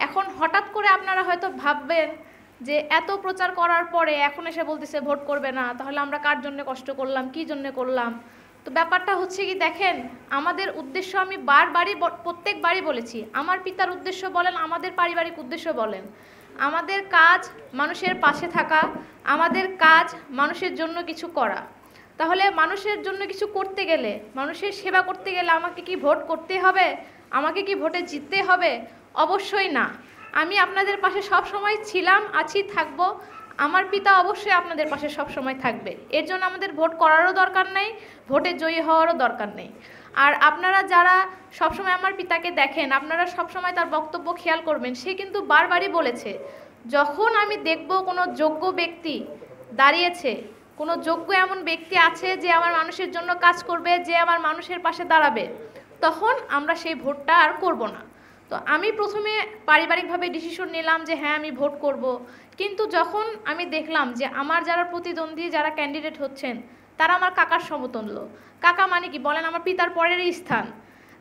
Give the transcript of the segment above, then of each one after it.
এখন হঠাৎ করে আপনারা হয়তো ভাববেন যে এত প্রচার করার পরে এখন এসে বলতেছে ভোট করবে না, তাহলে আমরা কার জন্য কষ্ট করলাম, কী জন্য করলাম। তো ব্যাপারটা হচ্ছে কি, দেখেন আমাদের উদ্দেশ্য, আমি প্রত্যেকবারই বলেছি, আমার পিতার উদ্দেশ্য বলেন, আমাদের পারিবারিক উদ্দেশ্য বলেন, আমাদের কাজ মানুষের পাশে থাকা, আমাদের কাজ মানুষের জন্য কিছু করা। তাহলে মানুষের জন্য কিছু করতে গেলে, মানুষের সেবা করতে গেলে আমাকে কি ভোট করতে হবে? আমাকে কি ভোটে জিততে হবে? অবশ্যই না। আমি আপনাদের পাশে সব সময় ছিলাম, আছি, থাকব। আমার পিতা অবশ্যই আপনাদের পাশে সব সময় থাকবে। এর জন্য আমাদের ভোট করারও দরকার নেই, ভোটে জয়ী হওয়ারও দরকার নেই। আর আপনারা যারা সবসময় আমার পিতাকে দেখেন, আপনারা সবসময় তার বক্তব্য খেয়াল করবেন। সে কিন্তু বারবারই বলেছে, যখন আমি দেখব কোনো যোগ্য ব্যক্তি দাঁড়িয়েছে, কোনো যোগ্য এমন ব্যক্তি আছে যে আমার মানুষের জন্য কাজ করবে, যে আমার মানুষের পাশে দাঁড়াবে, তখন আমরা সেই ভোটটা আর করব না। তো আমি প্রথমে পারিবারিকভাবে ডিসিশন নিলাম যে হ্যাঁ আমি ভোট করব, কিন্তু যখন আমি দেখলাম যে আমার যারা প্রতিদ্বন্দ্বী, যারা ক্যান্ডিডেট হচ্ছেন, তারা আমার কাকার সমতুল্য। কাকা মানে কি বলেন, আমার পিতার পরেরই স্থান।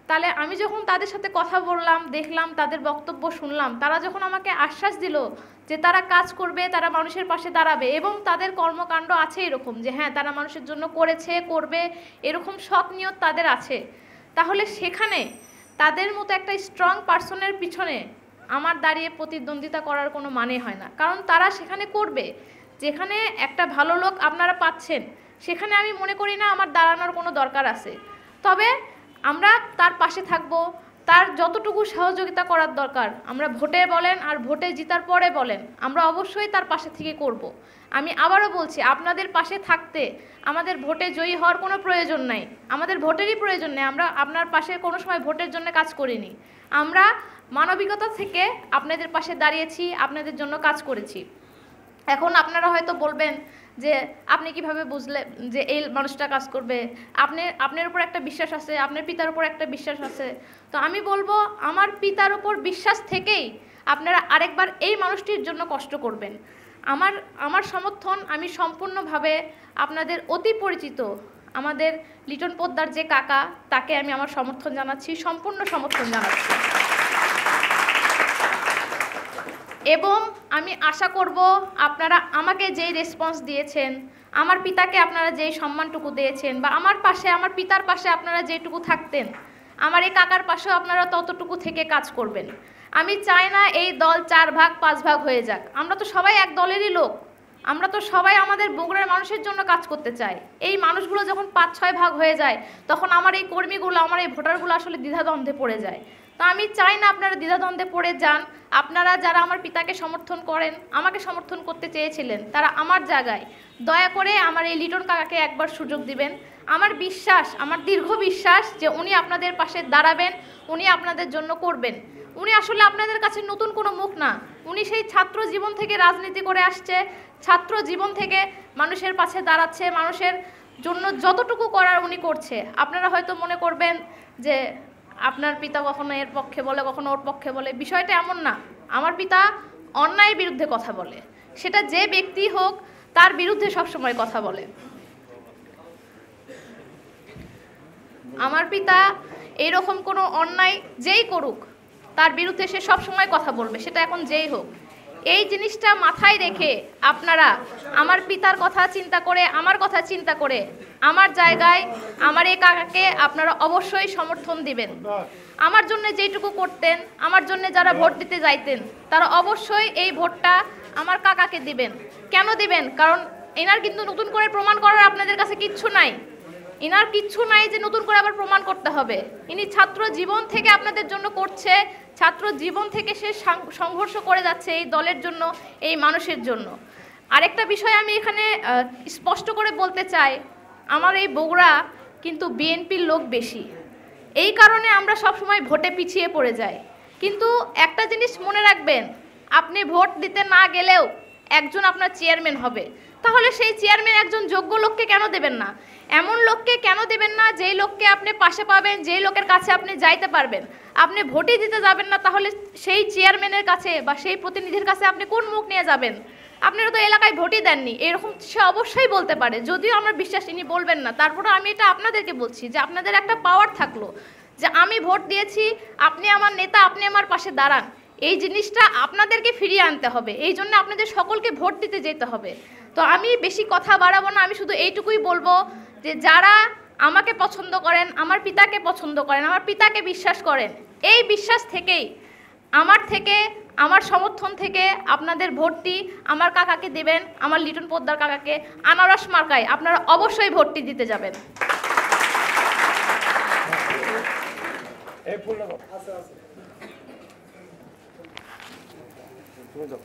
তাহলে আমি যখন তাদের সাথে কথা বললাম, দেখলাম, তাদের বক্তব্য শুনলাম, তারা যখন আমাকে আশ্বাস দিল যে তারা কাজ করবে, তারা মানুষের পাশে দাঁড়াবে, এবং তাদের কর্মকাণ্ড আছে এরকম যে হ্যাঁ তারা মানুষের জন্য করেছে, করবে, এরকম সৎ নিয়ত তাদের আছে, তাহলে সেখানে তাদের মতো একটা স্ট্রং পার্সনের পিছনে আমার দাঁড়িয়ে প্রতিদ্বন্দ্বিতা করার কোনো মানে হয় না। কারণ তারা সেখানে করবে, যেখানে একটা ভালো লোক আপনারা পাচ্ছেন, সেখানে আমি মনে করি না আমার দাঁড়ানোর কোনো দরকার আছে। তবে আমরা তার পাশে থাকব, তার যতটুকু সহযোগিতা করার দরকার আমরা ভোটে বলেন আর ভোটে জিতার পরে বলেন, আমরা অবশ্যই তার পাশে থেকে করব। আমি আবারও বলছি, আপনাদের পাশে থাকতে আমাদের ভোটে জয়ী হওয়ার কোনো প্রয়োজন নাই, আমাদের ভোটেরই প্রয়োজন নেই। আমরা আপনার পাশে কোনো সময় ভোটের জন্য কাজ করিনি, আমরা মানবিকতা থেকে আপনাদের পাশে দাঁড়িয়েছি, আপনাদের জন্য কাজ করেছি। এখন আপনারা হয়তো বলবেন যে আপনি কিভাবে বুঝলেন যে এই মানুষটা কাজ করবে? আপনার উপর একটা বিশ্বাস আছে, আপনার পিতার উপর একটা বিশ্বাস আছে। তো আমি বলবো, আমার পিতার উপর বিশ্বাস থেকেই আপনারা আরেকবার এই মানুষটির জন্য কষ্ট করবেন। আমার সমর্থন আমি সম্পূর্ণভাবে আপনাদের অতি পরিচিত আমাদের লিটন পোদ্দার যে কাকা, তাকে আমি আমার সমর্থন জানাচ্ছি, সম্পূর্ণ সমর্থন জানাচ্ছি। এবং আমি আশা করব আপনারা আমাকে যেই রেসপন্স দিয়েছেন, আমার পিতাকে আপনারা যেই সম্মানটুকু দিয়েছেন, বা আমার পাশে, আমার পিতার পাশে আপনারা যেটুকু থাকতেন, আমার এই কাকার পাশেও আপনারা ততটুকু থেকে কাজ করবেন। আমি চাই না এই দল 4 ভাগ 5 ভাগ হয়ে যাক। আমরা তো সবাই এক দলেরই লোক, আমরা তো সবাই আমাদের বগুড়ার মানুষের জন্য কাজ করতে চাই। এই মানুষগুলো যখন 5-6 ভাগ হয়ে যায়, তখন আমার এই কর্মীগুলো, আমার এই ভোটারগুলো আসলে দ্বিধাদ্বন্দ্বে পড়ে যায়। তো আমি চাই না আপনারা দ্বিধাদ্বন্দ্বে পড়ে যান। আপনারা যারা আমার পিতাকে সমর্থন করেন, আমাকে সমর্থন করতে চেয়েছিলেন, তারা আমার জায়গায় দয়া করে আমার এই লিটন কাকাকে একবার সুযোগ দিবেন। আমার বিশ্বাস, আমার দীর্ঘ বিশ্বাস যে উনি আপনাদের পাশে দাঁড়াবেন, উনি আপনাদের জন্য করবেন। উনি আসলে আপনাদের কাছে নতুন কোনো মুখ না, উনি সেই ছাত্র জীবন থেকে রাজনীতি করে আসছে, ছাত্র জীবন থেকে মানুষের পাশে দাঁড়াচ্ছে, মানুষের জন্য যতটুকু করার উনি করছে। আপনারা হয়তো মনে করবেন যে আপনার পিতা কখনো এর পক্ষে বলে, কখনো ওর পক্ষে বলে, বিষয়টা এমন না। আমার পিতা অন্যায়ের বিরুদ্ধে কথা বলে, সেটা যে ব্যক্তি হোক তার বিরুদ্ধে সবসময় কথা বলে। আমার পিতা এইরকম কোনো অন্যায় যেই করুক তার বিরুদ্ধে সে সবসময় কথা বলবে, সেটা এখন যেই হোক। এই জিনিসটা মাথায় রেখে আপনারা আমার পিতার কথা চিন্তা করে, আমার কথা চিন্তা করে আমার জায়গায় আমার এই কাকাকে আপনারা অবশ্যই সমর্থন দিবেন। আমার জন্য যেটুকু করতেন, আমার জন্য যারা ভোট দিতে যাইতেন, তারা অবশ্যই এই ভোটটা আমার কাকাকে দিবেন। কেন দিবেন? কারণ এনার কিন্তু নতুন করে প্রমাণ করার আপনাদের কাছে কিচ্ছু নাই, ইনার কিচ্ছু নাই যে নতুন করে আবার প্রমাণ করতে হবে। ইনি ছাত্র জীবন থেকে আপনাদের জন্য করছে, ছাত্র জীবন থেকে সে সংঘর্ষ করে যাচ্ছে এই দলের জন্য, এই মানুষের জন্য। আরেকটা বিষয় আমি এখানে স্পষ্ট করে বলতে চাই, আমার এই বগুড়া কিন্তু বিএনপির লোক বেশি, এই কারণে আমরা সব সময় ভোটে পিছিয়ে পড়ে যাই। কিন্তু একটা জিনিস মনে রাখবেন, আপনি ভোট দিতে না গেলেও একজন আপনার চেয়ারম্যান হবে, তাহলে সেই চেয়ারম্যান একজন যোগ্য লোককে কেন দেবেন না? এমন লোককে কেন দেবেন না যেই লোককে আপনি পাশে পাবেন, যেই লোকের কাছে আপনি যাইতে পারবেন? আপনি ভোটই দিতে যাবেন না, তাহলে সেই চেয়ারম্যানের কাছে বা সেই প্রতিনিধির কাছে আপনি কোন মুখ নিয়ে যাবেন? আপনারা তো এলাকায় ভোটই দেননি, এরকম সে অবশ্যই বলতে পারে, যদিও আমরা বিশ্বাস ইনি বলবেন না। তারপরে আমি এটা আপনাদেরকে বলছি যে আপনাদের একটা পাওয়ার থাকলো যে আমি ভোট দিয়েছি, আপনি আমার নেতা, আপনি আমার পাশে দাঁড়ান। এই জিনিসটা আপনাদেরকে ফিরিয়ে আনতে হবে, এই জন্য আপনাদের সকলকে ভোট দিতে যেতে হবে। তো আমি বেশি কথা বাড়াবো না, আমি শুধু এইটুকুই বলবো যে যারা আমাকে পছন্দ করেন, আমার পিতাকে পছন্দ করেন, আমার পিতাকে বিশ্বাস করেন, এই বিশ্বাস থেকেই আমার সমর্থন থেকে আপনাদের ভোটটি আমার কাকাকে দেবেন, আমার লিটন পোদ্দার কাকাকে, আনারস মার্কায় আপনারা অবশ্যই ভোটটি দিতে যাবেন। তুমি যাও।